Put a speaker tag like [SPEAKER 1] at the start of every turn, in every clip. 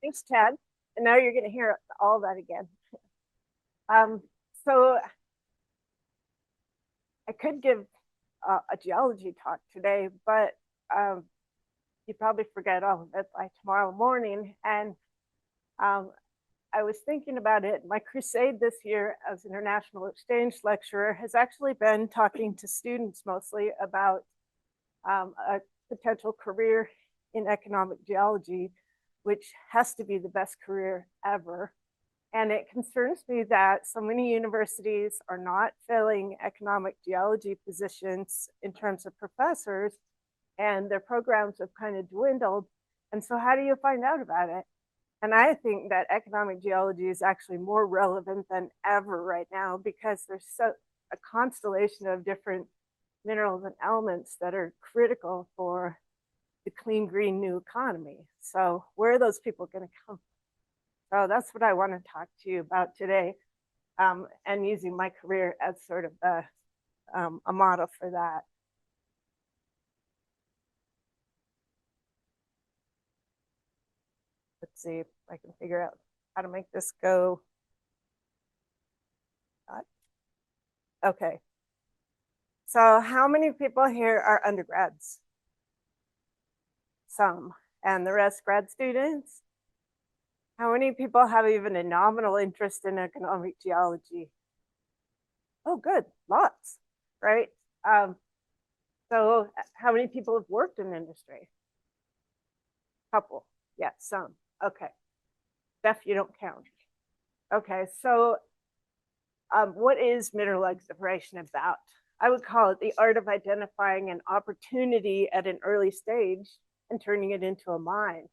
[SPEAKER 1] Thanks, Ted. And now you're going to hear all that again. Um, so I could give a geology talk today, but you probably forget all of it by tomorrow morning. And um, I was thinking about it. My crusade this year as international exchange lecturer has actually been talking to students mostly about a potential career in economic geology, which has to be the best career ever. And it concerns me that so many universities are not filling economic geology positions in terms of professors, and their programs have kind of dwindled. And so, how do you find out about it? And I think that economic geology is actually more relevant than ever right now because there's a constellation of different minerals and elements that are critical for the clean, green new economy. So, where are those people going to come from? So that's what I want to talk to you about today, and using my career as sort of a model for that. Let's see if I can figure out how to make this go. Okay. So how many people here are undergrads? Some. And the rest grad students? How many people have even a nominal interest in economic geology? Oh, good. Lots, right? So how many people have worked in industry? Couple. Yeah, some. Okay. Steph, you don't count. Okay, so what is mineral exploration about? I would call it the art of identifying an opportunity at an early stage and turning it into a mine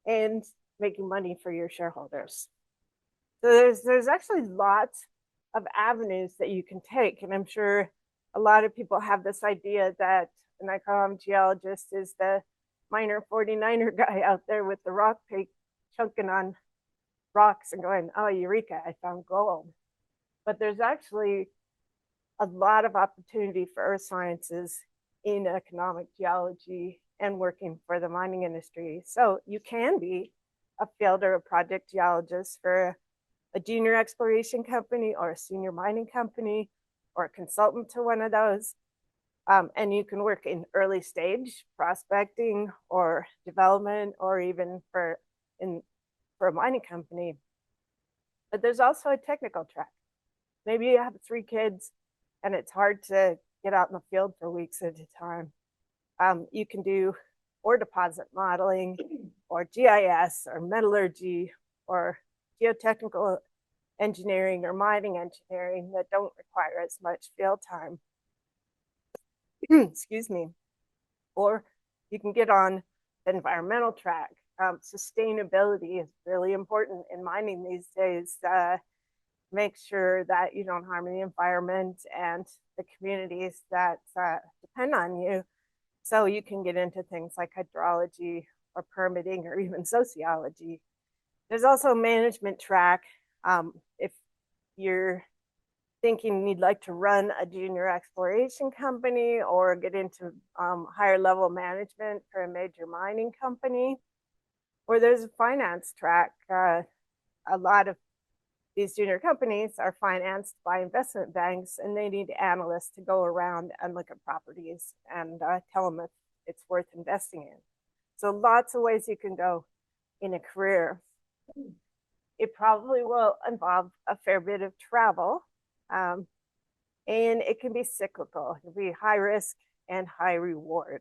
[SPEAKER 1] and making money for your shareholders. So there's actually lots of avenues that you can take, and I'm sure a lot of people have this idea that an economic geologist is the miner 49er guy out there with the rock pick chunking on rocks and going, oh, eureka, I found gold. But there's actually a lot of opportunity for earth sciences in economic geology and working for the mining industry. So you can be a field or a project geologist for a junior exploration company or a senior mining company or a consultant to one of those. And you can work in early stage prospecting or development or even for a mining company. But there's also a technical track. Maybe you have 3 kids and it's hard to get out in the field for weeks at a time. You can do ore deposit modeling or GIS or metallurgy or geotechnical engineering or mining engineering that don't require as much field time. Excuse me. Or you can get on the environmental track. Sustainability is really important in mining these days. Make sure that you don't harm the environment and the communities that depend on you. So you can get into things like hydrology or permitting or even sociology. There's also a management track. If you're thinking you'd like to run a junior exploration company or get into higher level management for a major mining company, or there's a finance track. A lot of these junior companies are financed by investment banks, and they need analysts to go around and look at properties and tell them if it's worth investing in. So lots of ways you can go in a career. It probably will involve a fair bit of travel, and it can be cyclical. It can be high risk and high reward.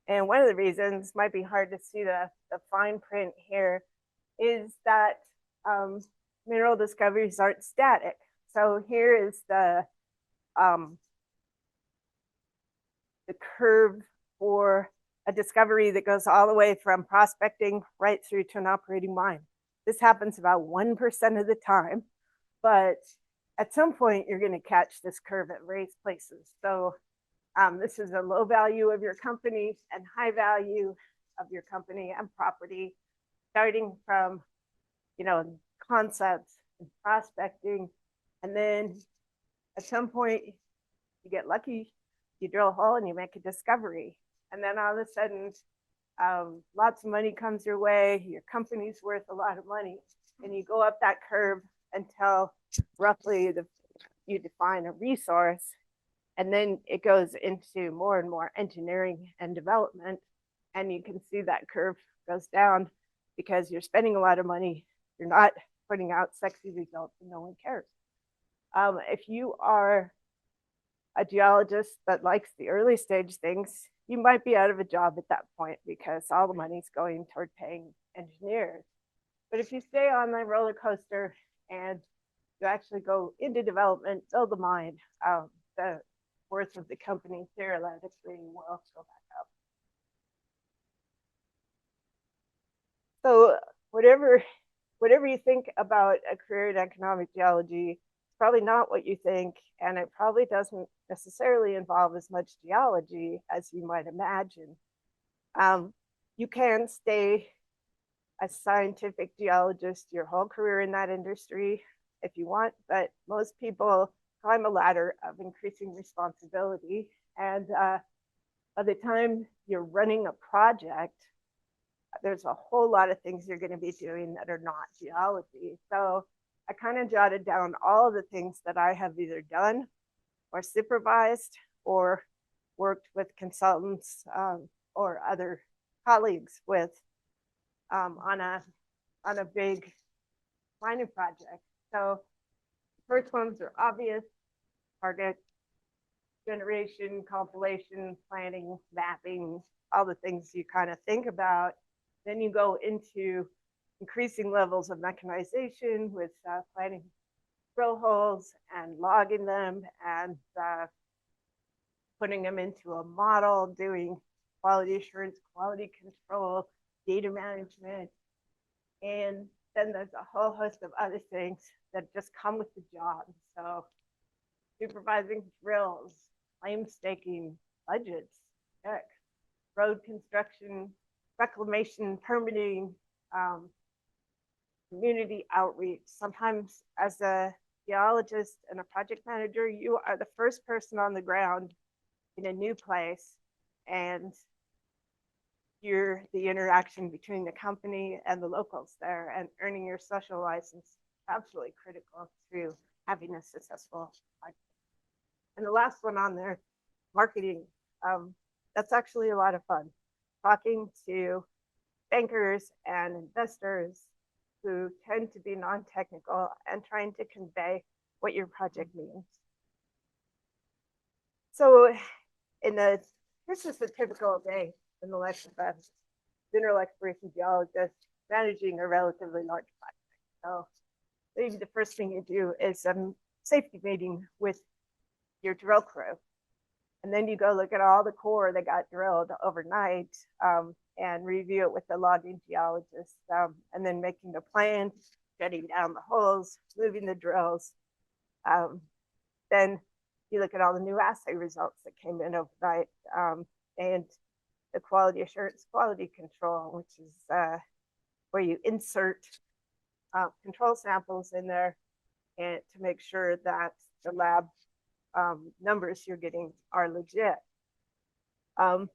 [SPEAKER 1] And one of the reasons might be hard to see the fine print here is that mineral discoveries aren't static. So here is the curve for a discovery that goes all the way from prospecting right through to an operating mine. This happens about 1% of the time, but at some point you're going to catch this curve at various places. So this is a low value of your company and high value of your company and property, starting from, concepts and prospecting. And then at some point you get lucky, you drill a hole and you make a discovery. And then all of a sudden Lots of money comes your way, your company's worth a lot of money, and you go up that curve until roughly you define a resource, and then it goes into more and more engineering and development, and you can see that curve goes down because you're spending a lot of money, you're not putting out sexy results, and no one cares. If you are a geologist that likes the early stage things, you might be out of a job at that point because all the money's going toward paying engineers. But if you stay on the roller coaster and you actually go into development, build the mine, the worth of the company theoretically will go back up. So whatever you think about a career in economic geology, it's probably not what you think, and it probably doesn't necessarily involve as much geology as you might imagine. You can stay a scientific geologist your whole career in that industry if you want, but most people climb a ladder of increasing responsibility, and by the time you're running a project, there's a whole lot of things you're going to be doing that are not geology. So I kind of jotted down all of the things that I have either done or supervised or worked with consultants or other colleagues with on a big mining project. So the first ones are obvious: target generation, compilation, planning, mapping, all the things you kind of think about. Then you go into increasing levels of mechanization with planning drill holes and logging them and putting them into a model, doing quality assurance, quality control, data management. And then there's a whole host of other things that just come with the job. So supervising drills, claim staking, budgets, check, road construction, reclamation, permitting, community outreach. Sometimes as a geologist and a project manager, you are the first person on the ground in a new place, and you're the interaction between the company and the locals there, and earning your social license is absolutely critical to having a successful project. And the last one on there, marketing. That's actually a lot of fun. Talking to bankers and investors who tend to be non-technical and trying to convey what your project means. So this is a typical day in the life of a mineral exploration geologist managing a relatively large project. So maybe the first thing you do is a safety meeting with your drill crew. And then you go look at all the core that got drilled overnight and review it with the logging geologist, and then making the plan, shutting down the holes, moving the drills. Then you look at all the new assay results that came in overnight, and the quality assurance, quality control, which is where you insert control samples in there and to make sure that the lab numbers you're getting are legit.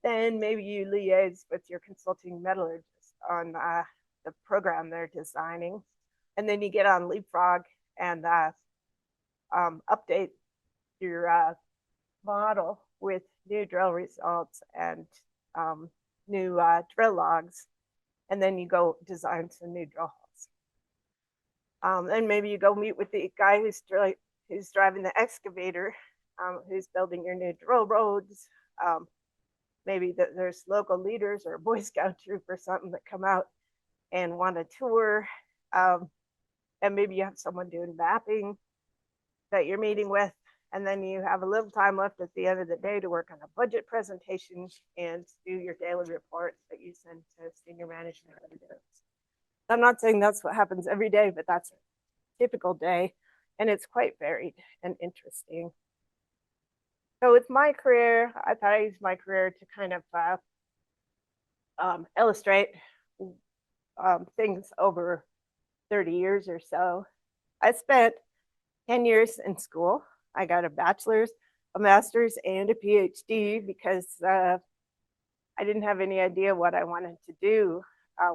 [SPEAKER 1] Then maybe you liaise with your consulting metallurgist on the program they're designing. And then you get on Leapfrog and update your model with new drill results and new drill logs. And then you go design some new drill holes. Then maybe you go meet with the guy who's driving the excavator, who's building your new drill roads. Maybe there's local leaders or a Boy Scout troop or something that come out and want a tour. And maybe you have someone doing mapping that you're meeting with. And then you have a little time left at the end of the day to work on a budget presentation and do your daily reports that you send to senior management. I'm not saying that's what happens every day, but that's a typical day. And it's quite varied and interesting. So with my career, I thought I used my career to kind of illustrate things over 30 years or so. I spent 10 years in school. I got a bachelor's, a master's, and a PhD because I I didn't have any idea what I wanted to do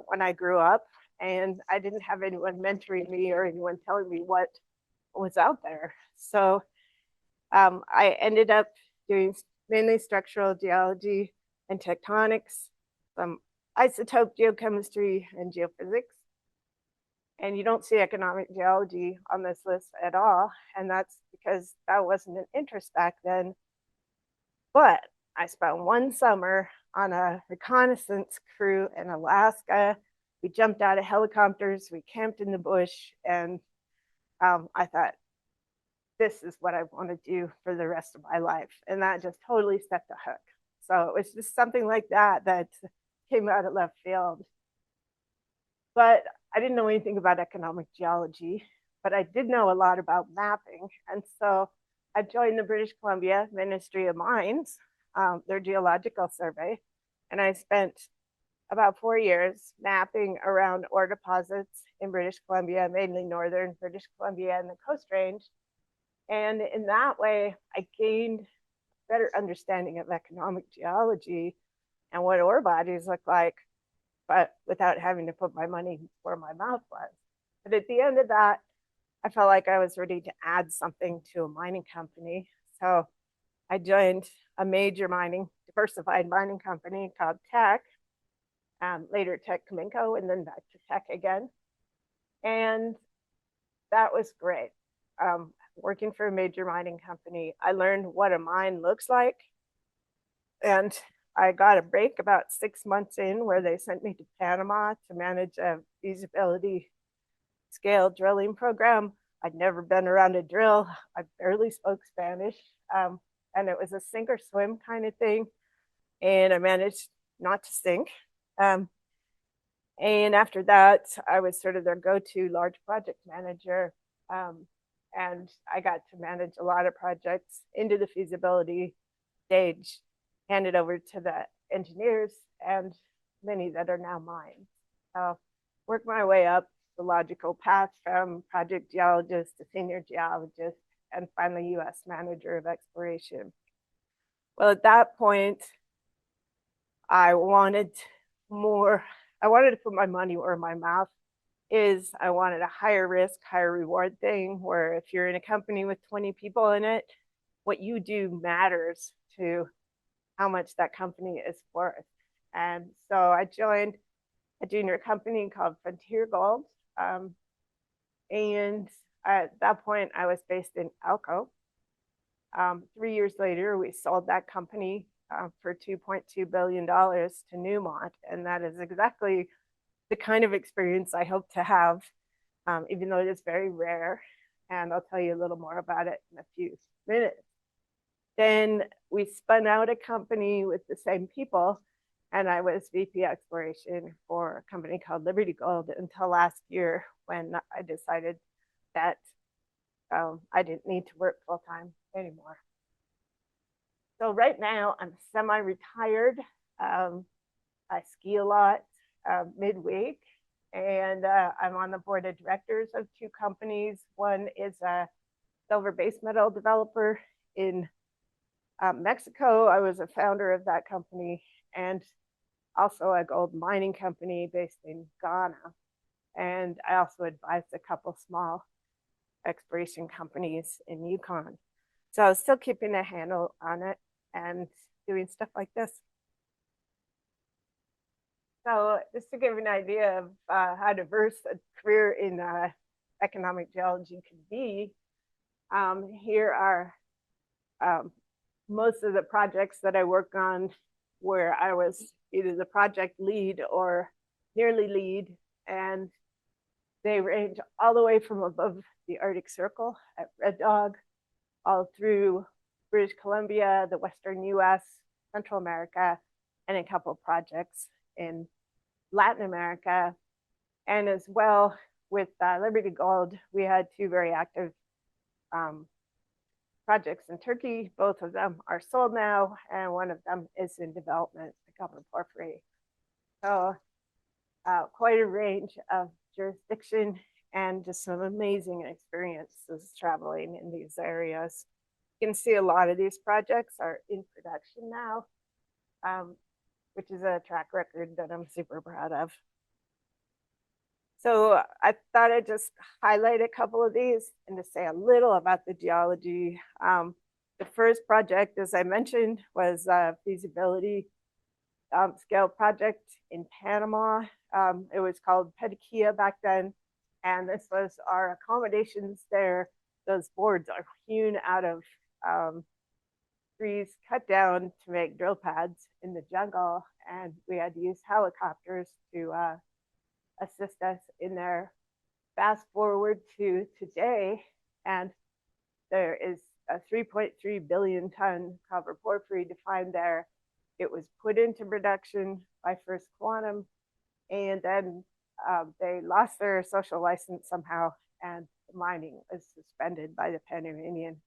[SPEAKER 1] when I grew up, and I didn't have anyone mentoring me or anyone telling me what was out there. So I ended up doing mainly structural geology and tectonics, some isotope geochemistry and geophysics. And you don't see economic geology on this list at all. And that's because that wasn't an interest back then. But I spent one summer on a reconnaissance crew in Alaska. We jumped out of helicopters, we camped in the bush, and I thought, this is what I want to do for the rest of my life. And that just totally set the hook. So it was just something like that that came out of left field. But I didn't know anything about economic geology, but I did know a lot about mapping. And so I joined the British Columbia Ministry of Mines, their geological survey. And I spent about 4 years mapping around ore deposits in British Columbia, mainly northern British Columbia and the Coast Range. And in that way, I gained a better understanding of economic geology and what ore bodies look like, but without having to put my money where my mouth was. But at the end of that, I felt like I was ready to add something to a mining company. So I joined a major diversified mining company called Teck, later Teck Cominco, and then back to Teck again. And that was great. Working for a major mining company, I learned what a mine looks like. And I got a break about 6 months in where they sent me to Panama to manage a feasibility scale drilling program. I'd never been around a drill. I barely spoke Spanish. And it was a sink or swim kind of thing. And I managed not to sink. And after that, I was sort of their go-to large project manager. And I got to manage a lot of projects into the feasibility stage, handed over to the engineers, and many that are now mine. Worked my way up the logical path from project geologist to senior geologist, and finally U.S. manager of exploration. Well, at that point, I wanted more. I wanted to put my money where my mouth is. I wanted a higher risk, higher reward thing where if you're in a company with 20 people in it, what you do matters to how much that company is worth. And so I joined a junior company called Frontier Gold. And at that point, I was based in Elko. 3 years later, we sold that company for $2.2 billion to Newmont. And that is exactly the kind of experience I hope to have, even though it is very rare. And I'll tell you a little more about it in a few minutes. Then we spun out a company with the same people, and I was VP exploration for a company called Liberty Gold until last year when I decided that I didn't need to work full time anymore. So right now I'm semi-retired. I ski a lot midweek, and I'm on the board of directors of two companies. One is a silver base metal developer in Mexico. I was a founder of that company, and also a gold mining company based in Ghana. And I also advised a couple small exploration companies in Yukon. So I was still keeping a handle on it and doing stuff like this. So just to give an idea of how diverse a career in economic geology can be, here are most of the projects that I work on where I was either the project lead or nearly lead, and they range all the way from above the Arctic Circle at Red Dog, all through British Columbia, the Western US, Central America, and a couple of projects in Latin America. And as well with Liberty Gold, we had two very active projects in Turkey. Both of them are sold now, and one of them is in development, the copper porphyry. So quite a range of jurisdiction and just some amazing experiences traveling in these areas. You can see a lot of these projects are in production now. which is a track record that I'm super proud of. So I thought I'd just highlight a couple of these and to say a little about the geology. The first project, as I mentioned, was a feasibility scale project in Panama. It was called Petaquilla back then. And this was our accommodations there. Those boards are hewn out of trees cut down to make drill pads in the jungle. And we had to use helicopters to assist us in there. Fast forward to today, and there is a 3.3 billion ton copper porphyry defined there. It was put into production by First Quantum, and then they lost their social license somehow, and the mining was suspended by the Panamanian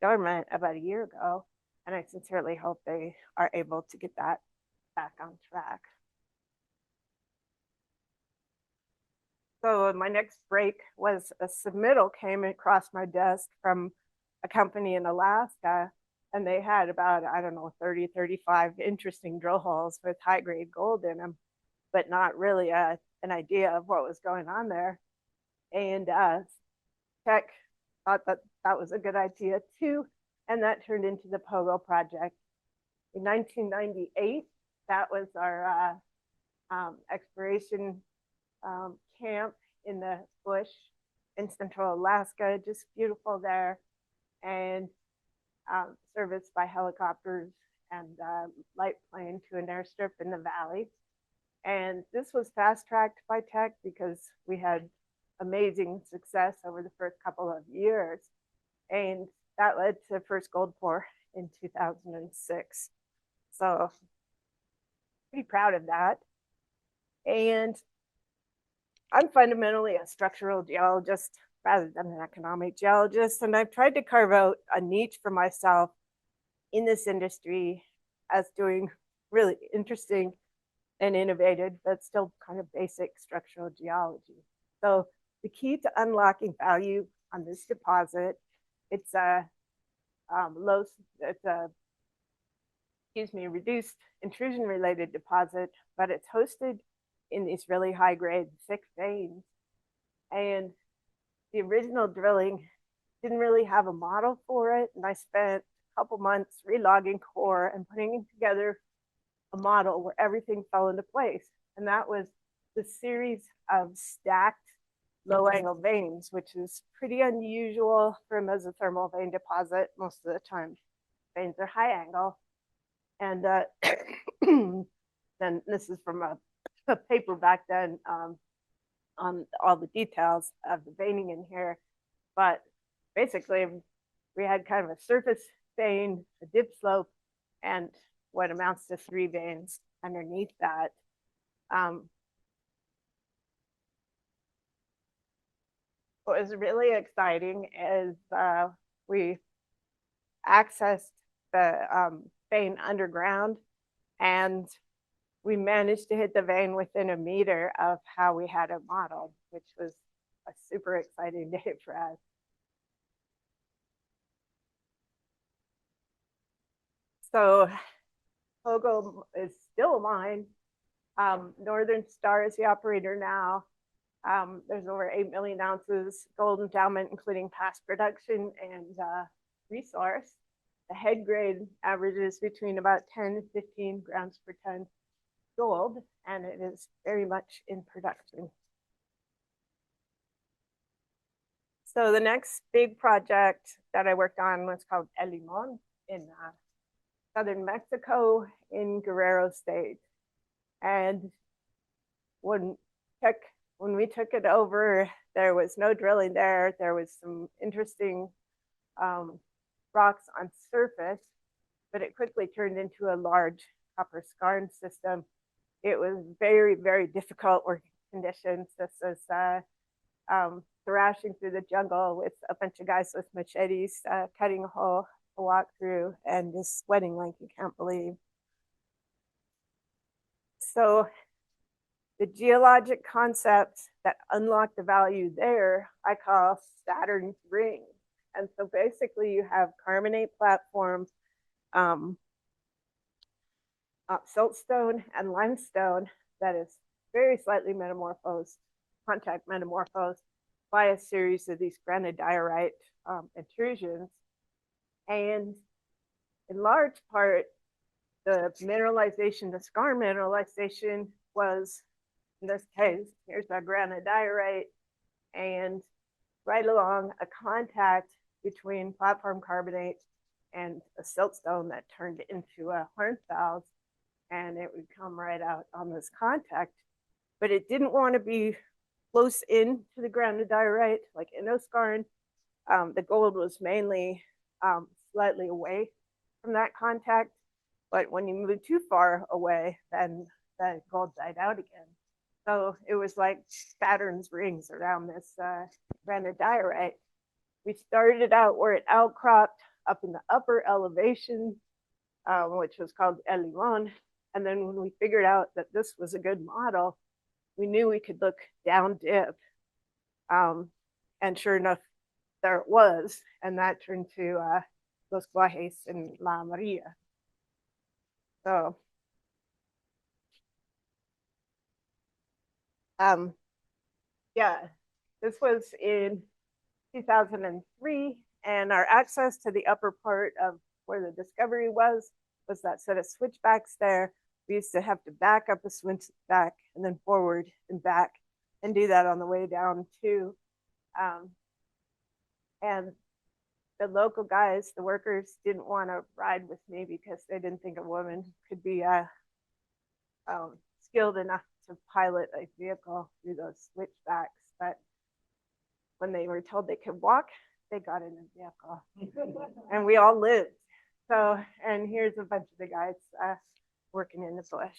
[SPEAKER 1] government about a year ago. And I sincerely hope they are able to get that back on track. So my next break was a submittal came across my desk from a company in Alaska, and they had about, I don't know, 30, 35 interesting drill holes with high grade gold in them, but not really an idea of what was going on there. And Tech thought that that was a good idea too, and that turned into the Pogo project. In 1998, that was our exploration camp in the bush in central Alaska, just beautiful there, and serviced by helicopters and light plane to an airstrip in the valley. And this was fast tracked by Tech because we had amazing success over the first couple of years. And that led to first gold pour in 2006. So pretty proud of that. And I'm fundamentally a structural geologist rather than an economic geologist. And I've tried to carve out a niche for myself in this industry as doing really interesting and innovative, but still kind of basic structural geology. So the key to unlocking value on this deposit, it's a reduced intrusion related deposit, but it's hosted in these really high grade thick veins. And the original drilling didn't really have a model for it. And I spent a couple months relogging core and putting together a model where everything fell into place. And that was the series of stacked low angle veins, which is pretty unusual for a mesothermal vein deposit. Most of the time, veins are high angle. And then this is from a paper back then on all the details of the veining in here. But basically, we had kind of a surface vein, a dip slope, and what amounts to 3 veins underneath that. What was really exciting is we accessed the vein underground, and we managed to hit the vein within a meter of how we had it modeled, which was a super exciting day for us. So Pogo is still a mine. Northern Star is the operator now. There's over 8 million ounces gold endowment, including past production and resource. The head grade averages between about 10 and 15 grams per ton gold, and it is very much in production. So the next big project that I worked on was called El Limon in southern Mexico in Guerrero State. And when we took it over, there was no drilling there. There was some interesting rocks on surface, but it quickly turned into a large copper skarn system. It was very, very difficult working conditions. This is thrashing through the jungle with a bunch of guys with machetes, cutting a hole to walk through, and just sweating like you can't believe. So the geologic concepts that unlock the value there, I call Saturn's ring. And so basically you have carbonate platforms siltstone and limestone that is very slightly metamorphosed, contact metamorphosed by a series of these granodiorite intrusions. And in large part, the mineralization, the scar mineralization was, in this case, here's our granodiorite, and right along a contact between platform carbonate and a siltstone that turned into a hornfels, and it would come right out on this contact. But it didn't want to be close in to the granodiorite, like inoscarn. The gold was mainly slightly away from that contact, but when you move too far away, then the gold died out again. So it was like Saturn's rings around this granodiorite. We started out where it outcropped up in the upper elevation, which was called El Limon. And then when we figured out that this was a good model, we knew we could look down dip. And sure enough, there it was. And that turned to Los Guajes and La Maria. So, yeah, this was in 2003, and our access to the upper part of where the discovery was that set of switchbacks there. We used to have to back up a switchback and then forward and back and do that on the way down too. And the local guys, the workers, didn't want to ride with me because they didn't think a woman could be skilled enough to pilot a vehicle through those switchbacks. But when they were told they could walk, they got in a vehicle. And we all lived. So, and here's a bunch of the guys working in the bush.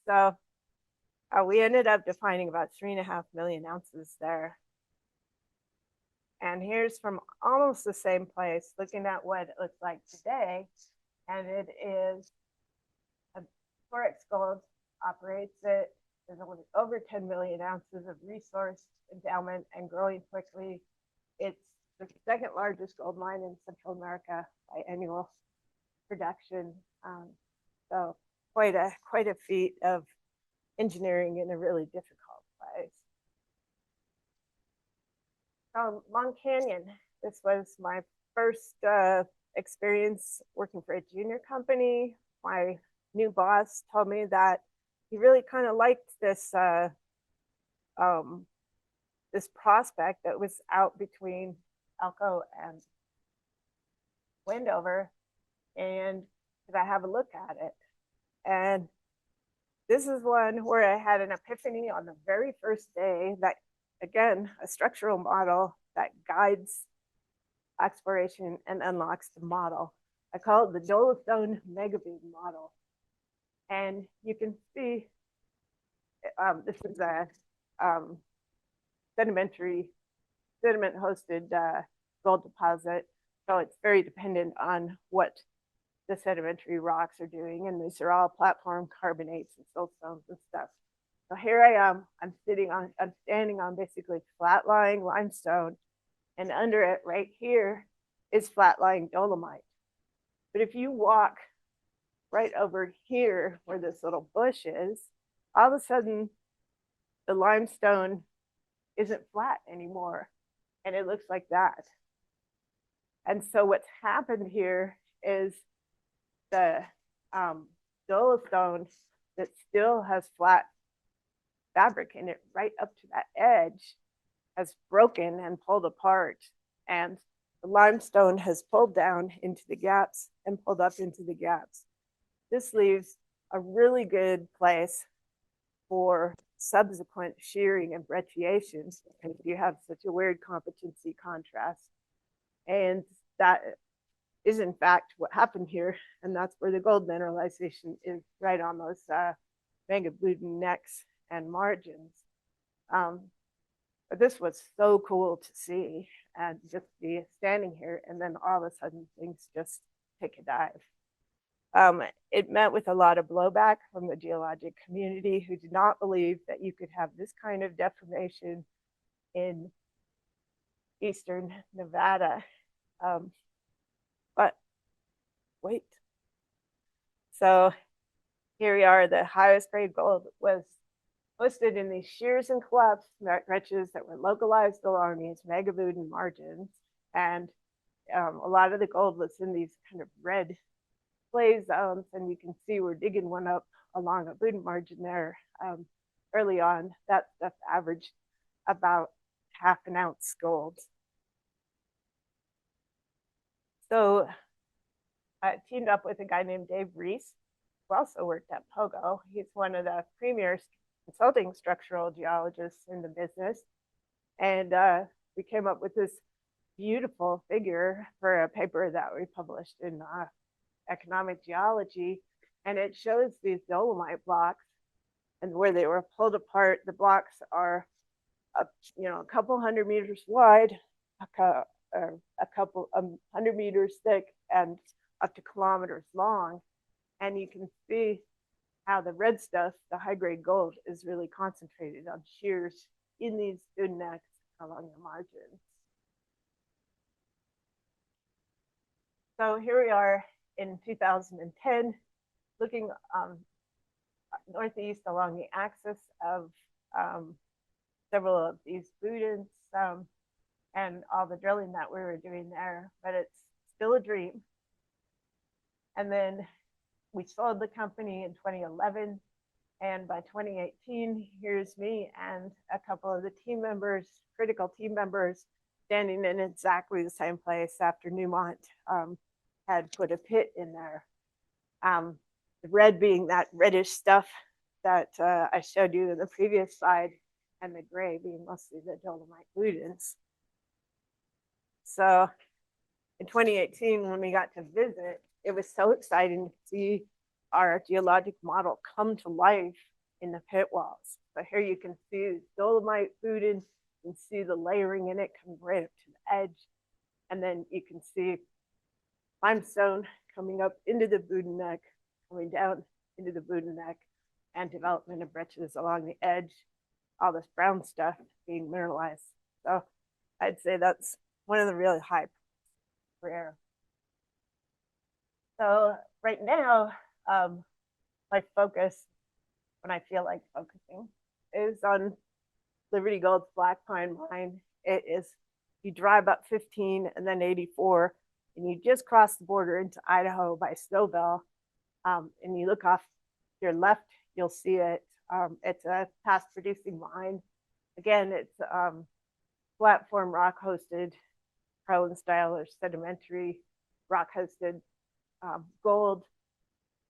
[SPEAKER 1] So we ended up defining about 3.5 million ounces there. And here's from almost the same place, looking at what it looks like today. And it is a Torex Gold operates it. There's only over 10 million ounces of resource endowment and growing quickly. It's the second largest gold mine in Central America by annual production. So quite a feat of engineering in a really difficult place. Long Canyon, this was my first experience working for a junior company. My new boss told me that he really kind of liked this this prospect that was out between Elko and Wendover, and could I have a look at it? And this is one where I had an epiphany on the very first day that, again, a structural model that guides exploration and unlocks the model. I call it the Dolostone Megabeam model. And you can see this is a sediment hosted gold deposit. So it's very dependent on what the sedimentary rocks are doing. And these are all platform carbonates and siltstones and stuff. So here I am, I'm standing on basically flat-lying limestone, and under it right here is flat-lying dolomite. But if you walk right over here where this little bush is, all of a sudden the limestone isn't flat anymore, and it looks like that. And so what's happened here is the dolostone that still has flat fabric in it right up to that edge has broken and pulled apart, and the limestone has pulled down into the gaps and pulled up into the gaps. This leaves a really good place for subsequent shearing and brecciation because you have such a weird competency contrast. And that is in fact what happened here, and that's where the gold mineralization is, right on those megabluden necks and margins. But this was so cool to see, and just be standing here, and then all of a sudden things just take a dive. It met with a lot of blowback from the geologic community, who did not believe that you could have this kind of deformation in eastern Nevada. But wait. So Here we are, the highest grade gold was listed in these shears and collapse breccias that were localized along these megabudin margins. And a lot of the gold was in these kind of red clay zones, and you can see we're digging one up along a budin margin there early on. That stuff averaged about half an ounce gold. So I teamed up with a guy named Dave Reese, who also worked at Pogo. He's one of the premier consulting structural geologists in the business. And we came up with this beautiful figure for a paper that we published in Economic Geology. And it shows these dolomite blocks, and where they were pulled apart, the blocks are a couple 100 meters wide, a couple 100 meters thick, and up to kilometers long. And you can see how the red stuff, the high grade gold, is really concentrated on shears in these good necks along the margins. So here we are in 2010, looking northeast along the axis of several of these budins and all the drilling that we were doing there, but it's still a dream. And then we sold the company in 2011. And by 2018, here's me and a couple of the team members, critical team members, standing in exactly the same place after Newmont had put a pit in there. The red being that reddish stuff that I showed you in the previous slide, and the gray being mostly the dolomite budins. So in 2018, when we got to visit, it was so exciting to see our geologic model come to life in the pit walls. So here you can see dolomite budin, you can see the layering in it coming right up to the edge. And then you can see limestone coming up into the budin neck, coming down into the budin neck, and development of breccias along the edge, all this brown stuff being mineralized. So I'd say that's one of the really high rare. So right now, my focus, when I feel like focusing, is on Liberty Gold's Black Pine mine. It is, you drive up 15 and then 84, and you just cross the border into Idaho by Stouffville, and you look off to your left, you'll see it. It's a past producing mine. Again, it's platform rock hosted, Carlin style or sedimentary rock hosted gold.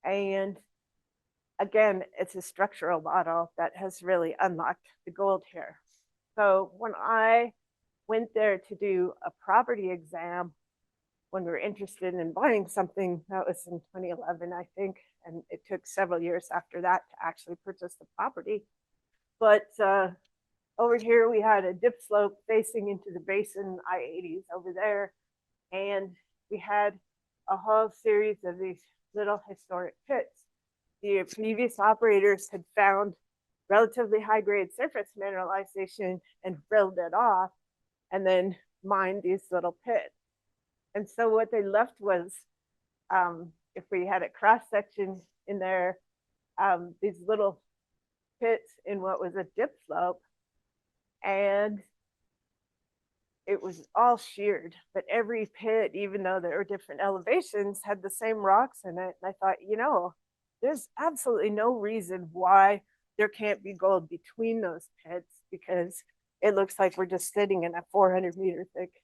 [SPEAKER 1] And again, it's a structural model that has really unlocked the gold here. So when I went there to do a property exam, when we were interested in buying something, that was in 2011, I think, and it took several years after that to actually purchase the property. But over here, we had a dip slope facing into the basin, I-80s over there, and we had a whole series of these little historic pits. The previous operators had found relatively high-grade surface mineralization and drilled it off, and then mined these little pits. And so what they left was, if we had a cross section in there, these little pits in what was a dip slope, and it was all sheared, but every pit, even though there were different elevations, had the same rocks in it. And I thought, there's absolutely no reason why there can't be gold between those pits, because it looks like we're just sitting in a 400-meter thick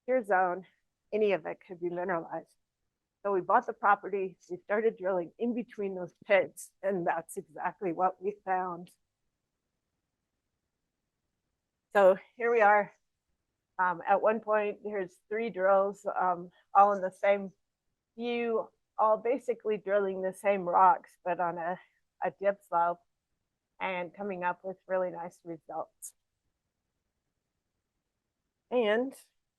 [SPEAKER 1] shear zone. Any of it could be mineralized. So we bought the property, we started drilling in between those pits, and that's exactly what we found. So here we are. At one point, there's 3 drills, all in the same view, all basically drilling the same rocks, but on a dip slope, and coming up with really nice results. And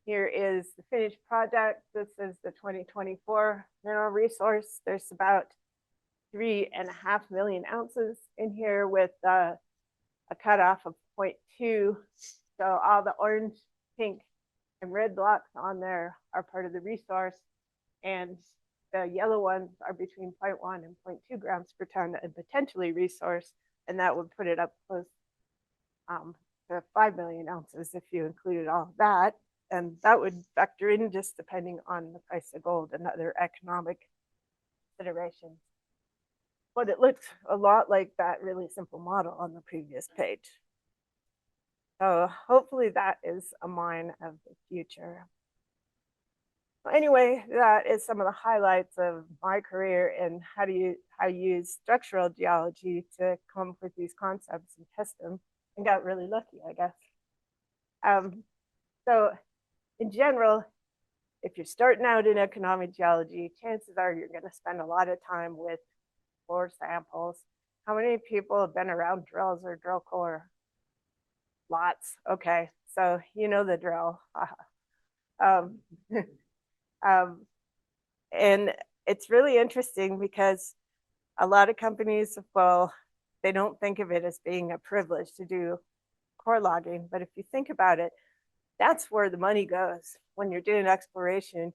[SPEAKER 1] here is the finished project. This is the 2024 mineral resource. There's about 3.5 million ounces in here with a cutoff of 0.2. So all the orange, pink, and red blocks on there are part of the resource, and the yellow ones are between 0.1 and 0.2 grams per ton and potentially resource, and that would put it up close to 5 million ounces if you included all of that. And that would factor in just depending on the price of gold and other economic considerations. But it looks a lot like that really simple model on the previous page. So hopefully that is a mine of the future. Anyway, that is some of the highlights of my career and how I use structural geology to come up with these concepts and test them, and got really lucky, I guess. So in general, if you're starting out in economic geology, chances are you're going to spend a lot of time with core samples. How many people have been around drills or drill core? Lots. Okay, so you know the drill. And it's really interesting because a lot of companies, well, they don't think of it as being a privilege to do core logging. But if you think about it, that's where the money goes when you're doing exploration.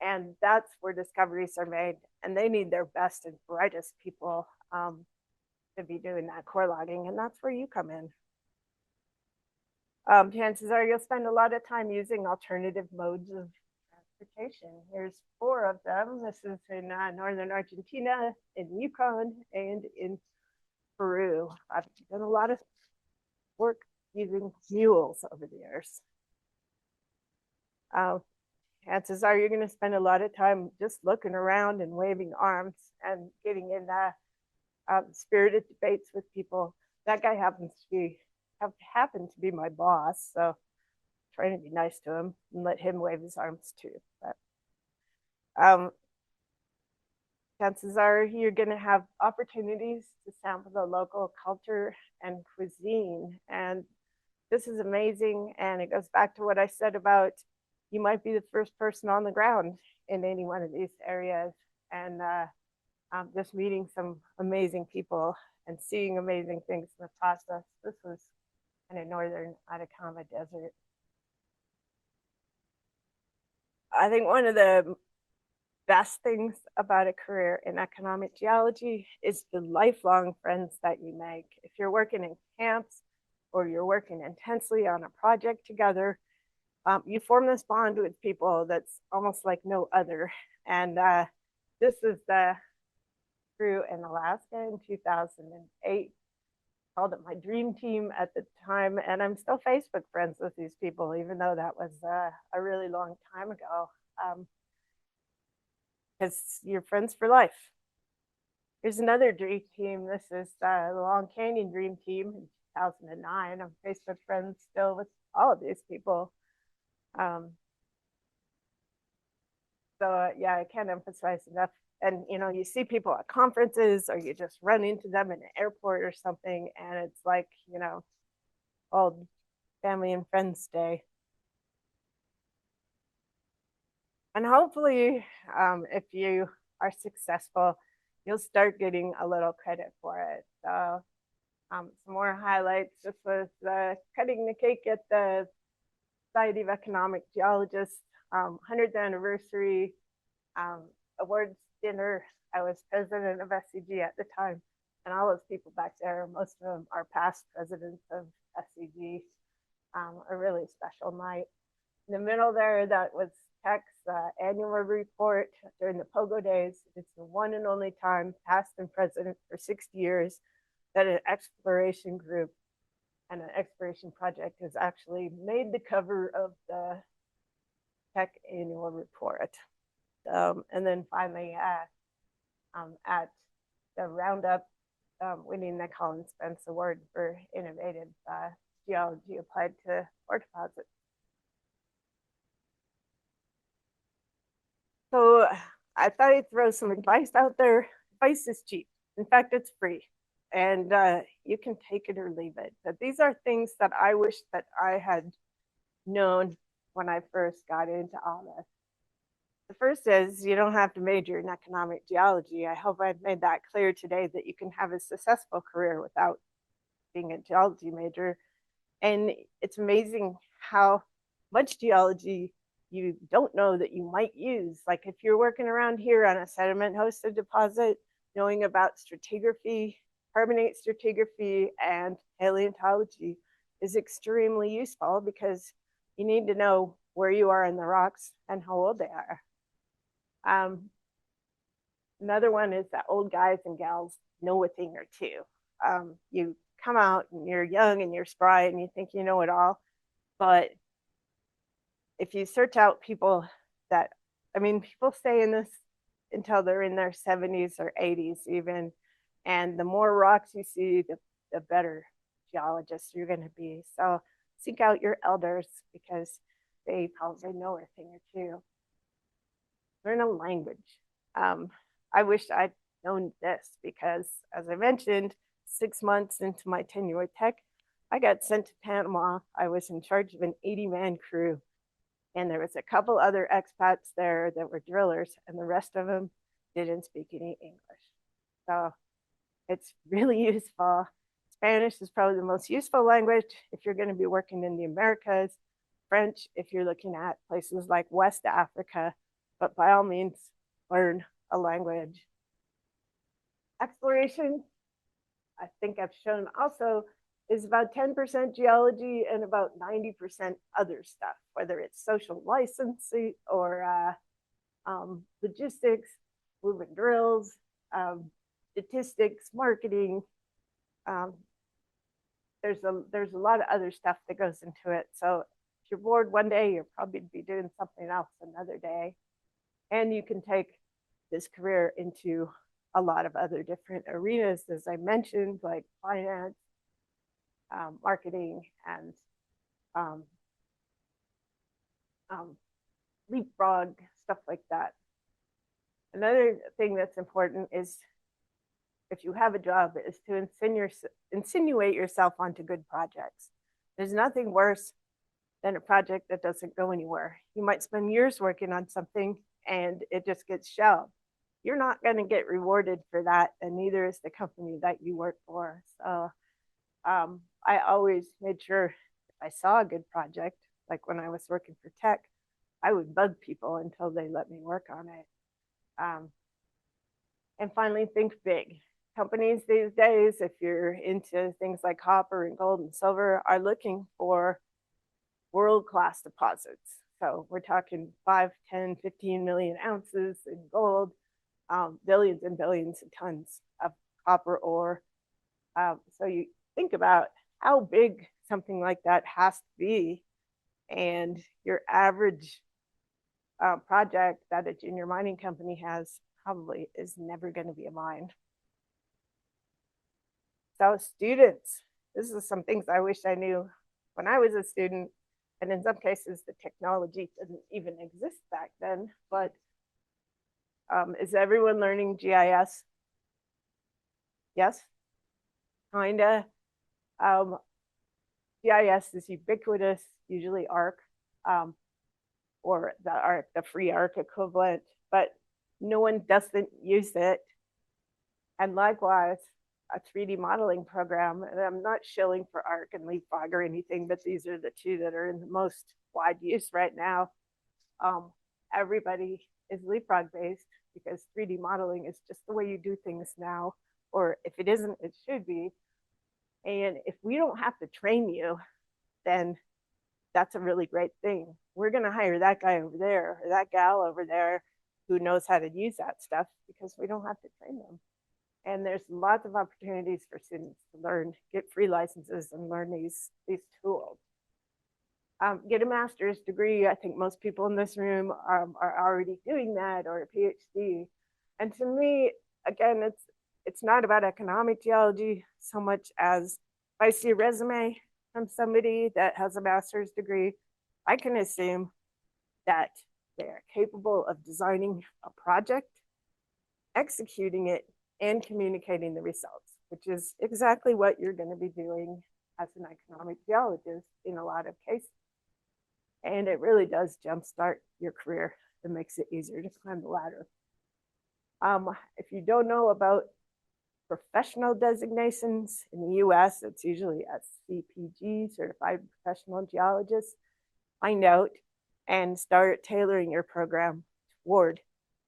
[SPEAKER 1] And that's where discoveries are made. And they need their best and brightest people to be doing that core logging. And that's where you come in. Chances are you'll spend a lot of time using alternative modes of transportation. Here's 4 of them. This is in northern Argentina, in Yukon, and in Peru. I've done a lot of work using mules over the years. Chances are you're going to spend a lot of time just looking around and waving arms and getting in spirited debates with people. That guy happens to be my boss, so I'm trying to be nice to him and let him wave his arms too. But chances are you're going to have opportunities to sample the local culture and cuisine, and this is amazing. And it goes back to what I said about you might be the first person on the ground in any one of these areas, and just meeting some amazing people and seeing amazing things in the process. This was in a northern Atacama Desert. I think one of the best things about a career in economic geology is the lifelong friends that you make. If you're working in camps or you're working intensely on a project together, you form this bond with people that's almost like no other. And this is the crew in Alaska in 2008. Called it my dream team at the time, and I'm still Facebook friends with these people, even though that was a really long time ago. Because you're friends for life. Here's another dream team. This is the Long Canyon Dream Team in 2009. I'm Facebook friends still with all of these people. So yeah, I can't emphasize enough. And you see people at conferences, or you just run into them in an airport or something, and it's like old family and friends day. And hopefully, if you are successful, you'll start getting a little credit for it. So some more highlights. This was cutting the cake at the Society of Economic Geologists 100th anniversary awards dinner. I was president of SCG at the time, and all those people back there, most of them are past presidents of SCG. A really special night. In the middle there, that was Tech's annual report during the Pogo days. It's the one and only time, past and present for 60 years, that an exploration group and an exploration project has actually made the cover of the Tech annual report. And then finally, at the Roundup, winning the Colin Spence Award for innovative geology applied to ore deposits. So I thought I'd throw some advice out there. Advice is cheap. In fact, it's free. And you can take it or leave it. But these are things that I wish that I had known when I first got into all this. The first is you don't have to major in economic geology. I hope I've made that clear today, that you can have a successful career without being a geology major. And it's amazing how much geology you don't know that you might use. Like if you're working around here on a sediment hosted deposit, knowing about stratigraphy, carbonate stratigraphy, and paleontology is extremely useful because you need to know where you are in the rocks and how old they are. Another one is that old guys and gals know a thing or two. You come out and you're young and you're spry and you think you know it all, but if you search out people that, I mean, people stay in this until they're in their 70s or 80s even, and the more rocks you see, the better geologists you're going to be. So seek out your elders because they probably know a thing or two. Learn a language. I wish I'd known this because, as I mentioned, 6 months into my tenure with Tech, I got sent to Panama. I was in charge of an 80-man crew, and there was a couple other expats there that were drillers, and the rest of them didn't speak any English. So it's really useful. Spanish is probably the most useful language if you're going to be working in the Americas. French if you're looking at places like West Africa, but by all means, learn a language. Exploration, I think I've shown also, is about 10% geology and about 90% other stuff, whether it's social licensing or logistics, moving drills, statistics, marketing. There's a lot of other stuff that goes into it. So if you're bored one day, you'll probably be doing something else another day. And you can take this career into a lot of other different arenas, as I mentioned, like finance, marketing, and leapfrog, stuff like that. Another thing that's important is, if you have a job, is to insinuate yourself onto good projects. There's nothing worse than a project that doesn't go anywhere. You might spend years working on something and it just gets shelved. You're not going to get rewarded for that, and neither is the company that you work for. So I always made sure if I saw a good project, like when I was working for Tech, I would bug people until they let me work on it. And finally, think big. Companies these days, if you're into things like copper and gold and silver, are looking for world-class deposits. So we're talking 5, 10, 15 million ounces in gold, billions and billions of tons of copper ore. So you think about how big something like that has to be, and your average project that a junior mining company has probably is never going to be a mine. So students, this is some things I wish I knew when I was a student, and in some cases the technology didn't even exist back then, but is everyone learning GIS? Yes? Kinda. GIS is ubiquitous, usually ARC, or the free ARC equivalent, but no one doesn't use it. And likewise, a 3D modeling program, and I'm not shilling for ARC and Leapfrog or anything, but these are the two that are in the most wide use right now. Everybody is Leapfrog based because 3D modeling is just the way you do things now, or if it isn't, it should be. And if we don't have to train you, then that's a really great thing. We're going to hire that guy over there or that gal over there who knows how to use that stuff because we don't have to train them. And there's lots of opportunities for students to learn, get free licenses and learn these tools. Get a master's degree. I think most people in this room are already doing that, or a PhD. And to me, again, it's not about economic geology so much as if I see a resume from somebody that has a master's degree, I can assume that they're capable of designing a project, executing it, and communicating the results, which is exactly what you're going to be doing as an economic geologist in a lot of cases. And it really does jumpstart your career. It makes it easier to climb the ladder. If you don't know about professional designations in the US, it's usually a CPG, Certified Professional Geologist. Find out. and start tailoring your program toward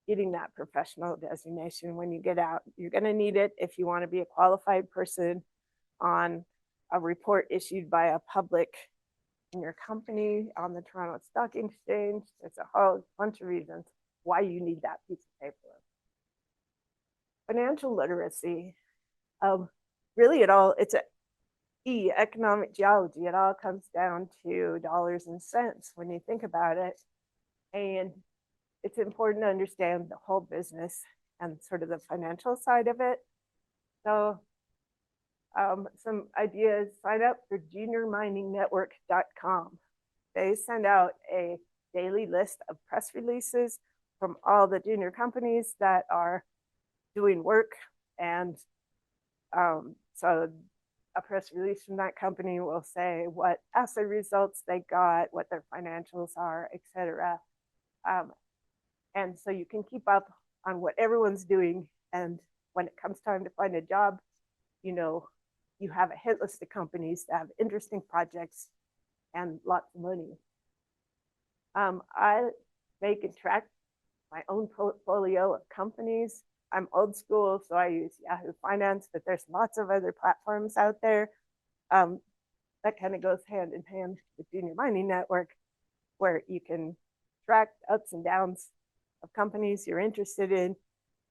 [SPEAKER 1] getting that professional designation when you get out. You're going to need it if you want to be a qualified person on a report issued by a public in your company, on the Toronto Stock Exchange. There's a whole bunch of reasons why you need that piece of paper. Financial literacy, really it's economic geology. It all comes down to dollars and cents when you think about it. And it's important to understand the whole business and sort of the financial side of it. So some ideas: sign up for juniorminingnetwork.com. They send out a daily list of press releases from all the junior companies that are doing work. And so a press release from that company will say what assay results they got, what their financials are, etc. And so you can keep up on what everyone's doing. And when it comes time to find a job, you know, you have a hit list of companies that have interesting projects and lots of money. I make and track my own portfolio of companies. I'm old school, so I use Yahoo Finance, but there's lots of other platforms out there. That kind of goes hand in hand with Junior Mining Network, where you can track ups and downs of companies you're interested in.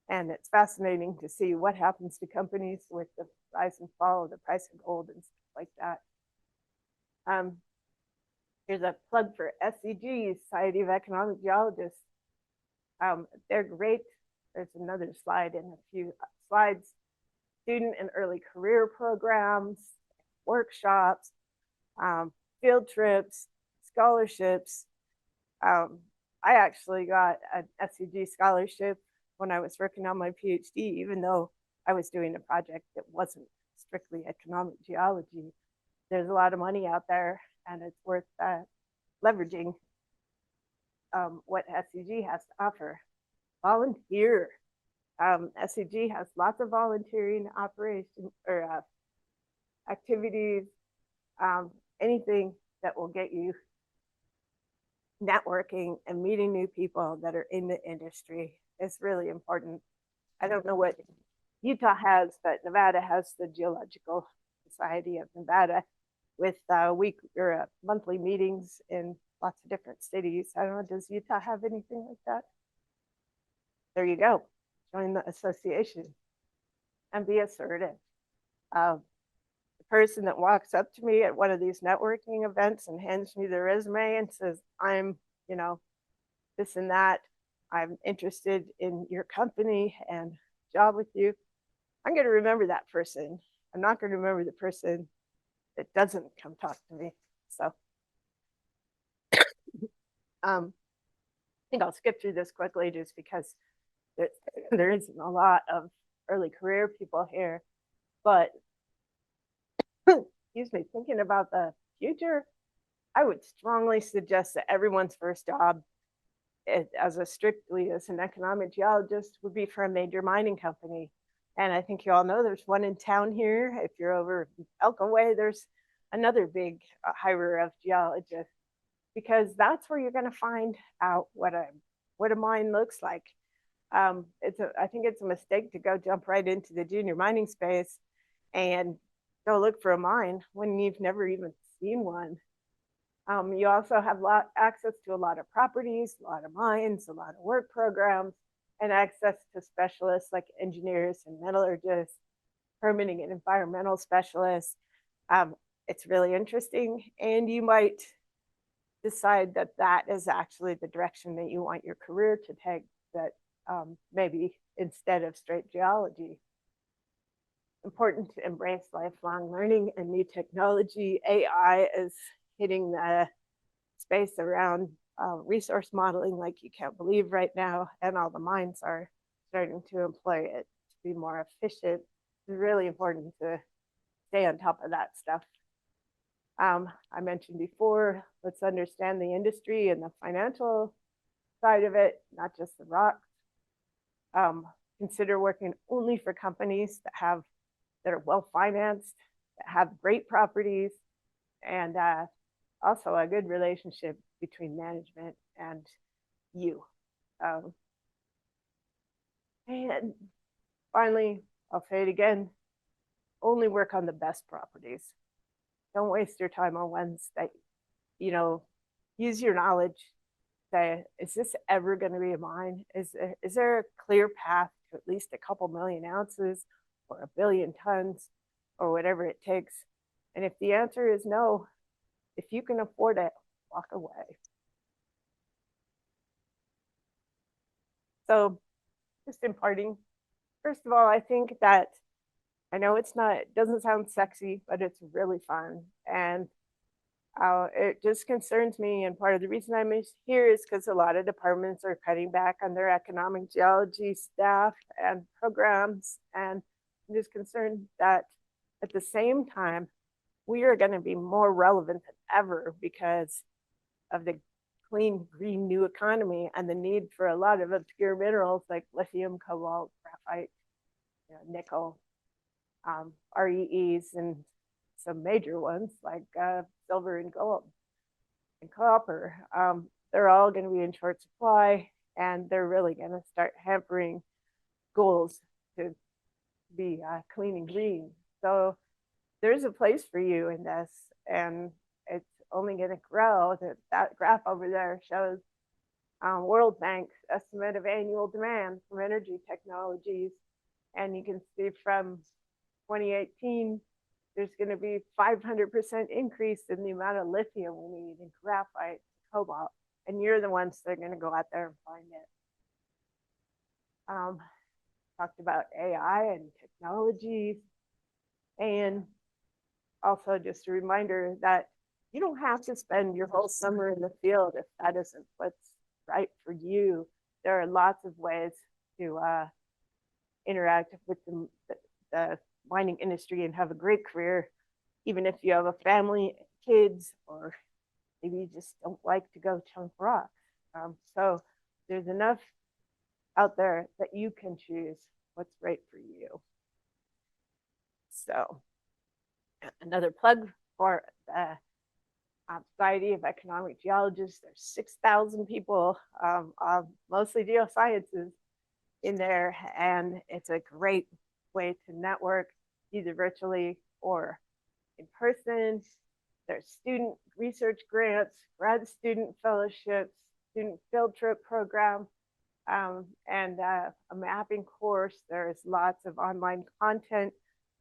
[SPEAKER 1] And it's fascinating to see what happens to companies with the rise and fall of the price of gold and stuff like that. Here's a plug for SEG, Society of Economic Geologists. They're great. There's another slide in a few slides. Student and early career programs, workshops, field trips, scholarships. I actually got an SEG scholarship when I was working on my PhD, even though I was doing a project that wasn't strictly economic geology. There's a lot of money out there, and it's worth leveraging what SEG has to offer. Volunteer. SEG has lots of volunteering operations or activities, anything that will get you networking and meeting new people that are in the industry is really important. I don't know what Utah has, but Nevada has the Geological Society of Nevada with monthly meetings in lots of different cities. I don't know, does Utah have anything like that? There you go. Join the association and be assertive. The person that walks up to me at one of these networking events and hands me their resume and says, I'm, this and that, I'm interested in your company and job with you, I'm going to remember that person. I'm not going to remember the person that doesn't come talk to me. So I think I'll skip through this quickly just because there isn't a lot of early career people here. But excuse me, thinking about the future, I would strongly suggest that everyone's first job as an economic geologist would be for a major mining company. And I think you all know there's one in town here. If you're over Elko Way, there's another big hirer of geologists, because that's where you're going to find out what a mine looks like. I think it's a mistake to go jump right into the junior mining space and go look for a mine when you've never even seen one. You also have access to a lot of properties, a lot of mines, a lot of work programs, and access to specialists like engineers and metallurgists, permitting and environmental specialists. It's really interesting, and you might decide that that is actually the direction that you want your career to take, that maybe instead of straight geology. Important to embrace lifelong learning and new technology. AI is hitting the space around resource modeling like you can't believe right now, and all the mines are starting to employ it to be more efficient. It's really important to stay on top of that stuff. I mentioned before, let's understand the industry and the financial side of it, not just the rocks. Consider working only for companies that are well financed, that have great properties, and also a good relationship between management and you. Um, and finally, I'll say it again, only work on the best properties. Don't waste your time on ones that, you know, use your knowledge. Say, is this ever going to be a mine? Is there a clear path to at least a couple million ounces or 1 billion tons or whatever it takes? And if the answer is no, if you can afford it, walk away. So just imparting, first of all, I think that I know it doesn't sound sexy, but it's really fun. And it just concerns me. And part of the reason I'm here is because a lot of departments are cutting back on their economic geology staff and programs. And I'm just concerned that at the same time, we are going to be more relevant than ever because of the clean, green new economy and the need for a lot of obscure minerals like lithium, cobalt, graphite, nickel, REEs, and some major ones like silver and gold and copper. They're all going to be in short supply, and they're really going to start hampering goals to be clean and green. So there's a place for you in this, and it's only going to grow. That graph over there shows World Bank's estimate of annual demand from energy technologies, and you can see from 2018 there's going to be 500% increase in the amount of lithium we need in graphite, cobalt, and you're the ones that are going to go out there and find it. Talked about AI and technologies, and also just a reminder that you don't have to spend your whole summer in the field if that isn't what's right for you. There are lots of ways to interact with the mining industry and have a great career, even if you have a family, kids, or maybe you just don't like to go chunk rocks. So there's enough out there that you can choose what's right for you. So another plug for the Society of Economic Geologists. There's 6,000 people, mostly geosciences, in there, and it's a great way to network either virtually or in person. There's student research grants, grad student fellowships, student field trip program, and a mapping course. There's lots of online content.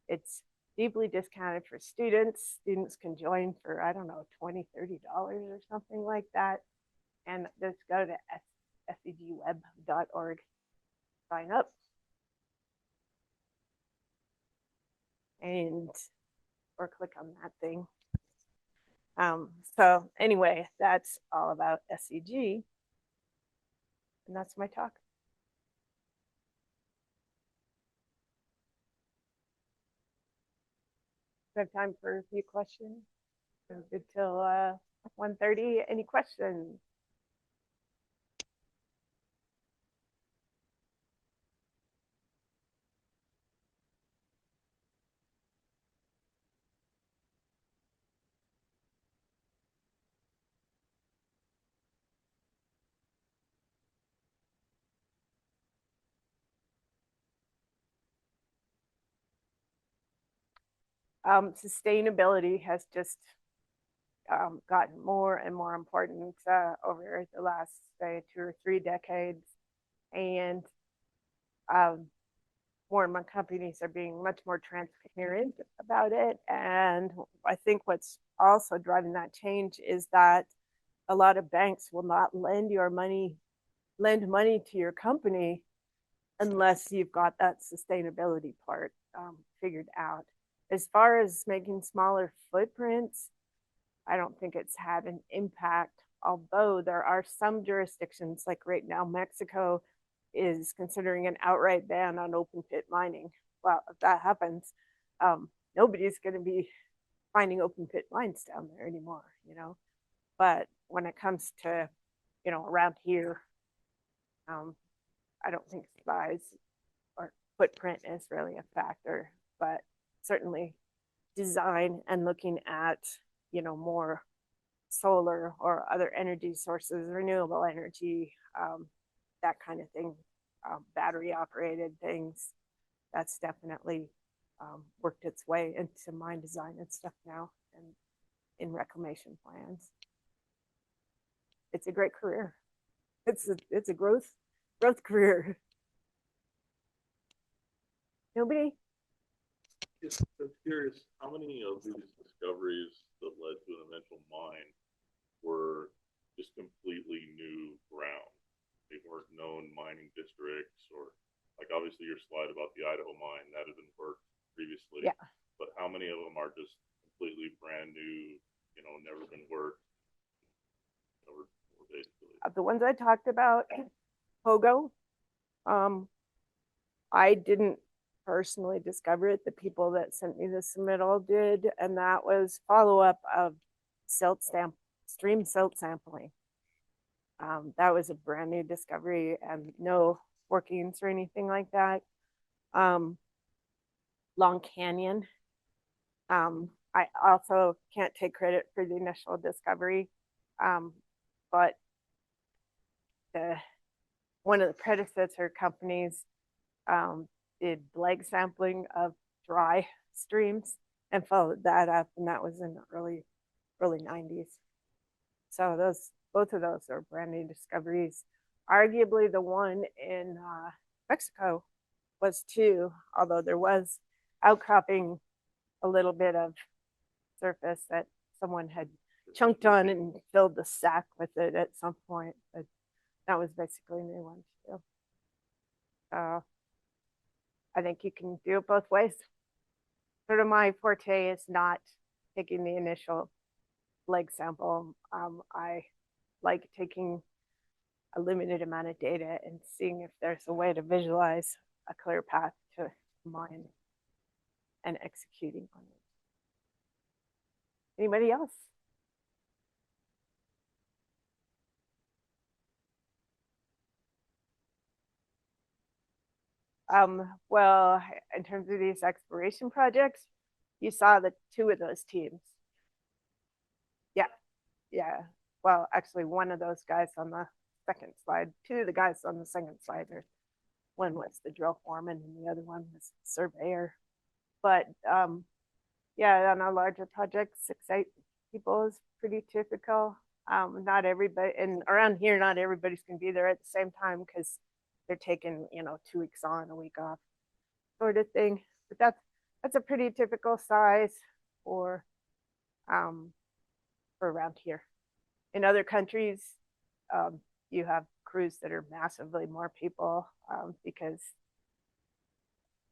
[SPEAKER 1] It's deeply discounted for students. Students can join for, I don't know, $20, $30 or something like that. And just go to secgweb.org, sign up, and or click on that thing. So anyway, that's all about SEG, and that's my talk. We have time for a few questions. Good till 1:30. Any questions? Sustainability has just gotten more and more important over the last, say, 2 or 3 decades. And more and more companies are being much more transparent about it. And I think what's also driving that change is that a lot of banks will not lend money to your company unless you've got that sustainability part figured out. As far as making smaller footprints, I don't think it's had an impact, although there are some jurisdictions, like right now, Mexico is considering an outright ban on open pit mining. Well, if that happens, nobody's going to be finding open pit mines down there anymore, But when it comes to, around here, I don't think size or footprint is really a factor, but certainly design and looking at, more solar or other energy sources, renewable energy, that kind of thing, battery operated things. That's definitely worked its way into mine design and stuff now, and in reclamation plans. It's a great career. It's a growth career. Nobody?
[SPEAKER 2] Yes, I'm curious, how many of these discoveries that led to an eventual mine were just completely new ground? They weren't known mining districts, or like obviously your slide about the Idaho mine that had been worked previously.
[SPEAKER 1] Yeah.
[SPEAKER 2] But how many of them are just completely brand new, never been worked?
[SPEAKER 1] The ones I talked about, Pogo, I didn't personally discover it. The people that sent me the submittal did, and that was follow-up of stream silt sampling. That was a brand new discovery and no workings or anything like that. Long Canyon. I also can't take credit for the initial discovery, but one of the predecessor companies did leg sampling of dry streams and followed that up, and that was in the early 90s. So both of those are brand new discoveries. Arguably the one in Mexico was too, although there was outcropping a little bit of surface that someone had chunked on and filled the sack with it at some point, but that was basically a new one too. I think you can do it both ways. Sort of my forte is not taking the initial leg sample. I like taking a limited amount of data and seeing if there's a way to visualize a clear path to mine and executing on it. Anybody else? Well, in terms of these exploration projects, you saw the two of those teams. Yeah, yeah. Well, actually, one of those guys on the second slide, two of the guys on the second slide, one was the drill foreman and the other one was the surveyor. But yeah, on a larger project, 6-8 people is pretty typical. Not everybody, and around here, not everybody's gonna be there at the same time because they're taking 2 weeks on, a week off, sort of thing. But that's a pretty typical size for around here. In other countries, you have crews that are massively more people because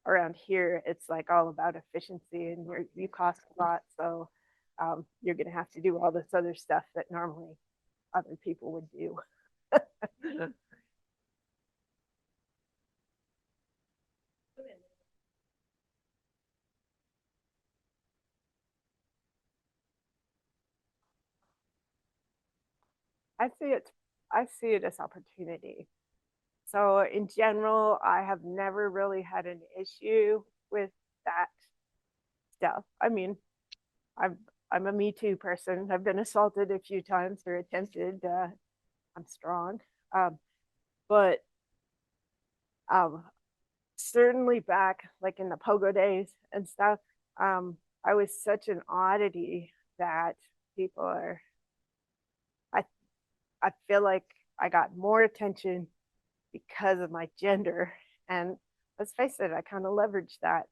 [SPEAKER 1] around here it's like all about efficiency and you cost a lot, so you're going to have to do all this other stuff that normally other people would do. I see it as opportunity. So in general, I have never really had an issue with that stuff. I mean, I'm a Me Too person. I've been assaulted a few times or attempted. I'm strong, but um, certainly back like in the pogo days and stuff, I was such an oddity that people are. I I feel like I got more attention because of my gender, and let's face it, I kind of leveraged that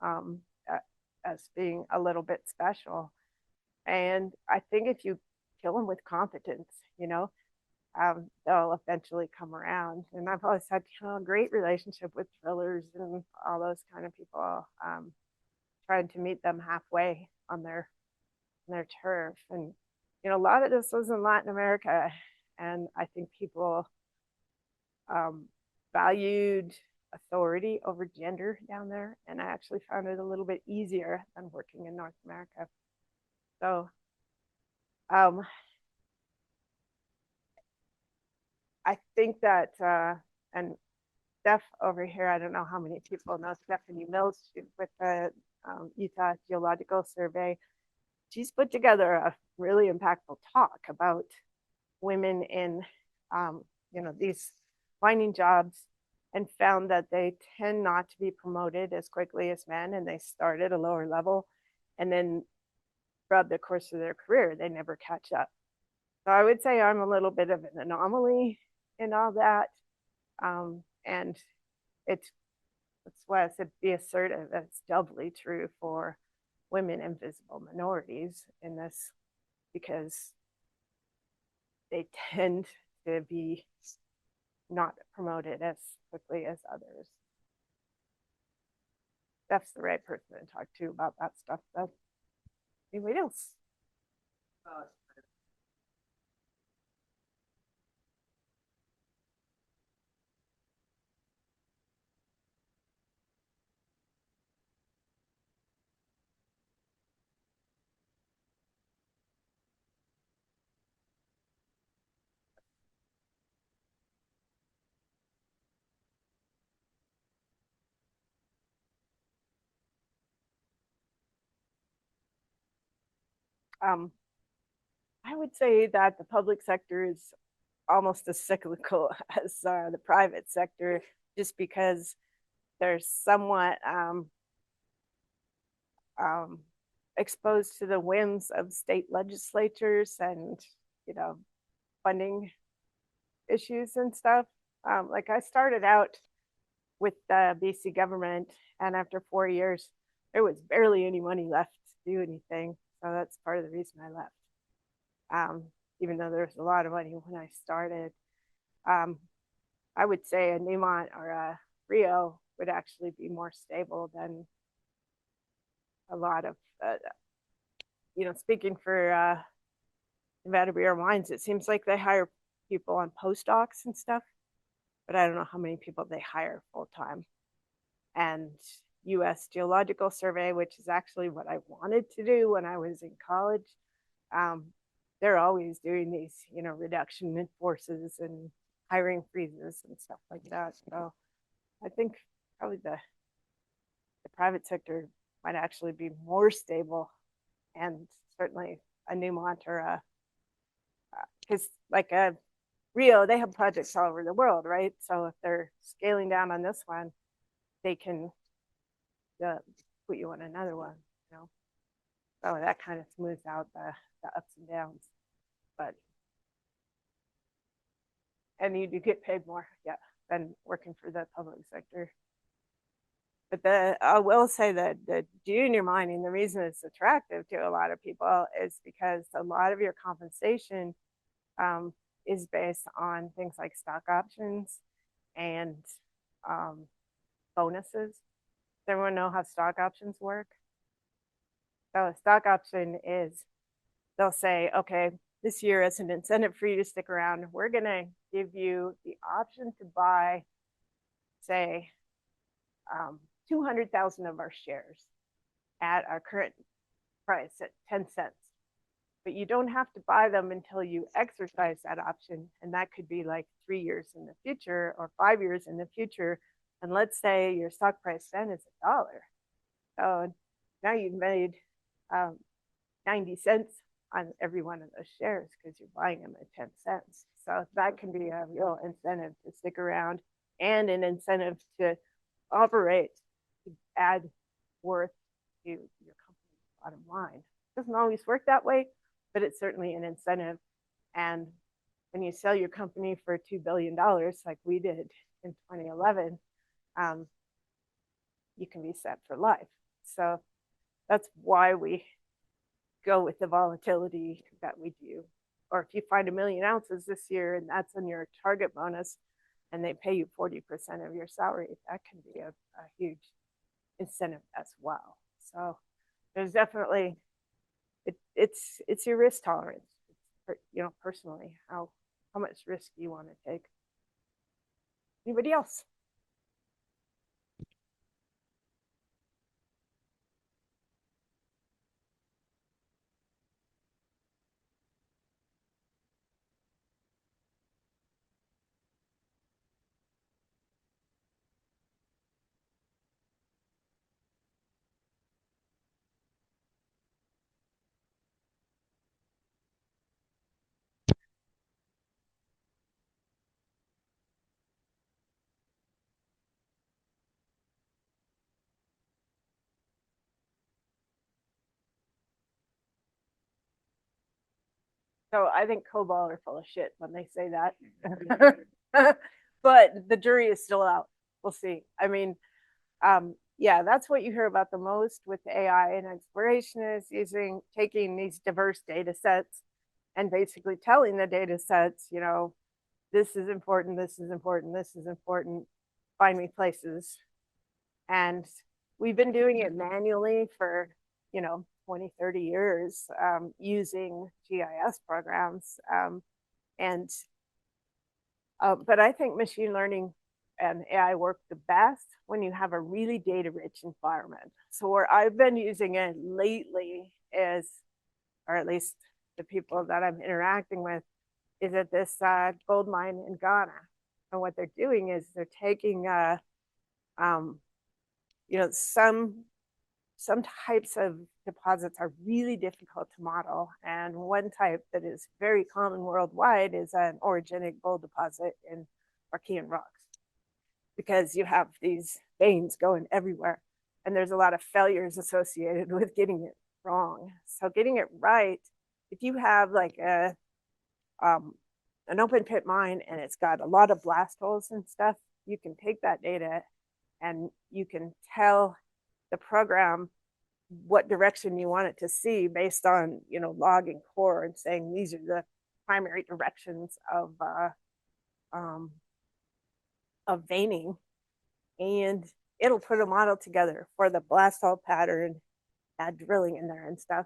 [SPEAKER 1] um, as being a little bit special. And I think if you kill them with competence, they'll eventually come around. And I've always had a great relationship with drillers and all those kind of people, trying to meet them halfway on their turf. And a lot of this was in Latin America, and I think people valued authority over gender down there, and I actually found it a little bit easier than working in North America. So I think that, and Steph over here, I don't know how many people know Stephanie Mills with the Utah Geological Survey. she's put together a really impactful talk about women in, these mining jobs, and found that they tend not to be promoted as quickly as men, and they start at a lower level, and then throughout the course of their career, they never catch up. So I would say I'm a little bit of an anomaly in all that. And that's why I said be assertive. That's doubly true for women and visible minorities in this, because they tend to be not promoted as quickly as others. That's the right person to talk to about that stuff, though. Anybody else? Um, I would say that the public sector is almost as cyclical as the private sector, just because they're somewhat um, exposed to the whims of state legislatures and, you know, funding issues and stuff. Like I started out with the BC government, and after 4 years, there was barely any money left to do anything. So that's part of the reason I left. Even though there was a lot of money when I started, um, I would say a Newmont or a Rio would actually be more stable than a lot of, speaking for Nevada Bureau of Mines, it seems like they hire people on postdocs and stuff, but I don't know how many people they hire full time. And US Geological Survey, which is actually what I wanted to do when I was in college, um, they're always doing these, reduction in forces and hiring freezes and stuff like that. So I think probably the private sector might actually be more stable, and certainly a Newmont or a, because like a Rio, they have projects all over the world, right? So if they're scaling down on this one, they can uh, put you on another one, you know. So that kind of smooths out the ups and downs. But and you do get paid more, yeah, than working for the public sector. But I will say that the junior mining, the reason it's attractive to a lot of people is because a lot of your compensation um, is based on things like stock options and um, bonuses. Does everyone know how stock options work? So a stock option is, they'll say, okay, this year as an incentive for you to stick around, we're going to give you the option to buy, say, 200,000 of our shares at our current price at 10 cents. But you don't have to buy them until you exercise that option. And that could be like 3 years in the future or 5 years in the future. And let's say your stock price then is $1. So now you've made 90 cents on every one of those shares because you're buying them at 10 cents. So that can be a real incentive to stick around, and an incentive to operate, to add worth to your company's bottom line. It doesn't always work that way, but it's certainly an incentive. And when you sell your company for $2 billion, like we did in 2011, you can be set for life. So that's why we go with the volatility that we do. Or if you find 1,000,000 ounces this year and that's on your target bonus and they pay you 40% of your salary, that can be a huge incentive as well. So there's definitely, it's your risk tolerance. Personally, how much risk do you want to take? Anybody else? So I think COBOL are full of shit when they say that. But the jury is still out. We'll see. I mean, yeah, that's what you hear about the most with AI and exploration is taking these diverse data sets and basically telling the data sets, you know, this is important, this is important, this is important, find me places. And we've been doing it manually for, you know, 20, 30 years using GIS programs. But I think machine learning and AI work the best when you have a really data rich environment. So where I've been using it lately is, or at least the people that I'm interacting with, is at this gold mine in Ghana. And what they're doing is they're taking, you know, some types of deposits are really difficult to model. And one type that is very common worldwide is an orogenic gold deposit in Archean rocks, because you have these veins going everywhere. And there's a lot of failures associated with getting it wrong. So getting it right, if you have like an open pit mine and it's got a lot of blast holes and stuff, you can take that data and you can tell the program what direction you want it to see based on, you know, log and core and saying these are the primary directions of veining, and it'll put a model together for the blast hole pattern, add drilling in there and stuff.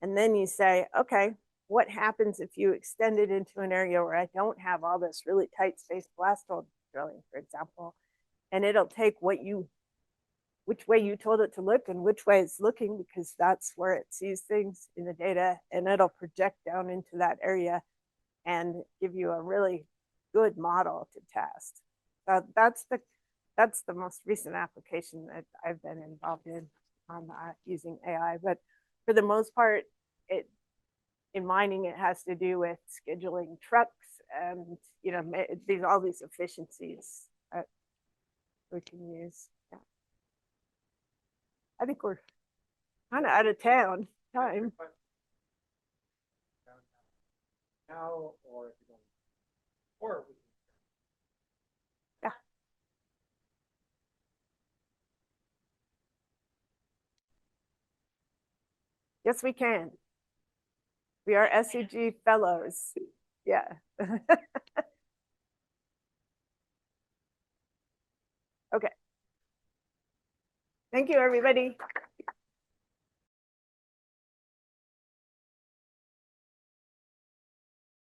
[SPEAKER 1] And then you say, okay, what happens if you extend it into an area where I don't have all this really tight spaced blast hole drilling, for example, and it'll take which way you told it to look and which way it's looking, because that's where it sees things in the data, and it'll project down into that area and give you a really good model to test. So that's the most recent application that I've been involved in on using AI. But for the most part, in mining, it has to do with scheduling trucks and, you know, all these efficiencies that we can use. Yeah. I think we're kind of out of time.
[SPEAKER 3] Now or if you don't, or
[SPEAKER 1] Yeah. Yes, we can. We are SUG fellows. Yeah. Okay. Thank you, everybody.